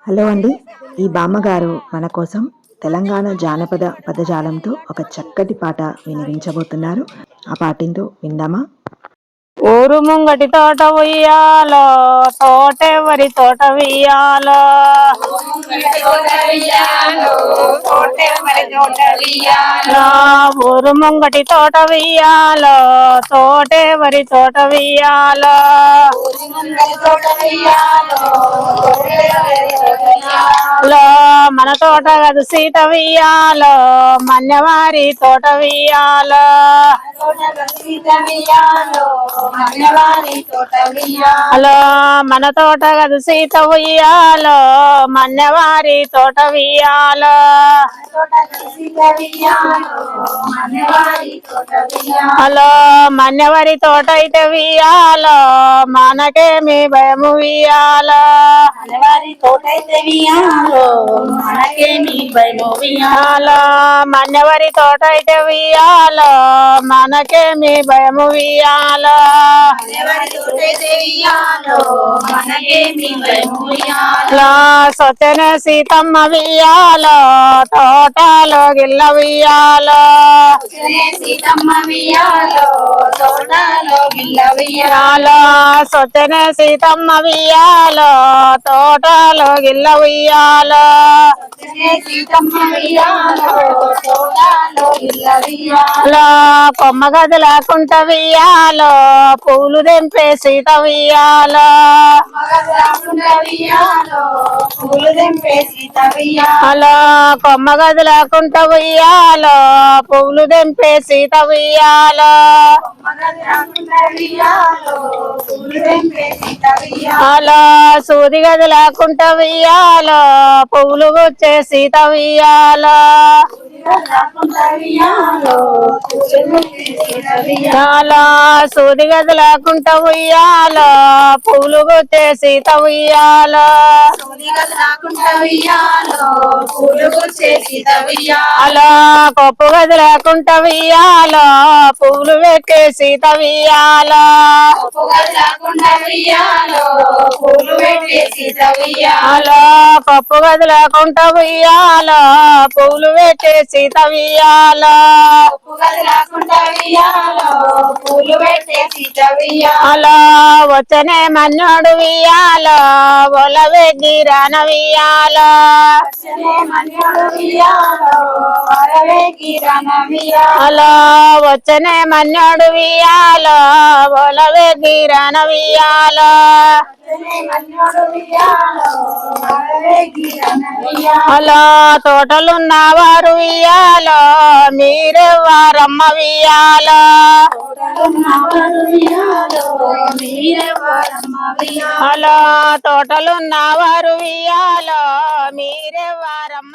Hello అండి. ఈ బామ్మగారు మన కోసం తెలంగాణ జానపద పదజాలంతో ఒక చక్కటి పాట వినిపించబోతున్నారు. ఆ పాటేంటో విందామా? ఊరు ముంగటి తోట ఉయ్యాలో, తోటెవరి తోట ఉయ్యాలో, ఊరు ముంగటి తోట ఉయ్యాలో, తోటెవరి తోట ఉయ్యాలో, మన తోట గదు సీత ఉయ్యాలో, మన్నెవారి తోట ఉయ్యాలో, హలో మన తోట గదు సీత ఉయ్యాలో, మన్నెవారి తోట ఉయ్యాలో, హలో మన్నెవరి తోట అయితే ఉయ్యాలో, మనకేమి భయము ఉయ్యాలో, మన్నెవరి తోట అయితే ఉయ్యాలో, మనకేమి భయము ఉయ్యాలో, సొచ్చన సీతమ్మ ఉయ్యాలో, తోటలో గిల్ల ఉయ్యాలో, సొచ్చన సీతమ్మ ఉయ్యాలో, తోటలో గిల్ల ఉయ్యాలో, కొమ్మ గది లేకుండా ఉయ్యాలో, పూలు తెంపే సీత ఉయ్యాలో, కొమ్మ గది లేకుండా ఉయ్యాలో, పూలు తెంపే సీత ఉయ్యాలో, సూది గది లేకుండా ఉయ్యాలో, పువ్వులు గుచ్చే సీత ఉయ్యాలో, సూది గది లేకుండా ఉయ్యాలో, పువ్వులు గుచ్చే సీత ఉయ్యాలో, కొప్పు గది లేకుండా ఉయ్యాలో, పువ్వులు పెట్టే సీత ఉయ్యాలో, పప్పు గది లేకుండా ఉయ్యాలో, పువ్వులు పెట్టే సీత ఉయ్యాలో, వచ్చనే మన్నోడు ఉయ్యాలో, ఒలవే గిరాన ఉయ్యాలో, వచ్చనే మన్నోడు ఉయ్యాలో, ఒలవే గిరాన ఉయ్యాలో, తోటలున్న వారు ఉయ్యాలో, మీరెవ్వారమ్మ ఉయ్యాలో, తోటలున్న వారు ఉయ్యాలో, మీరెవ్వారమ్మ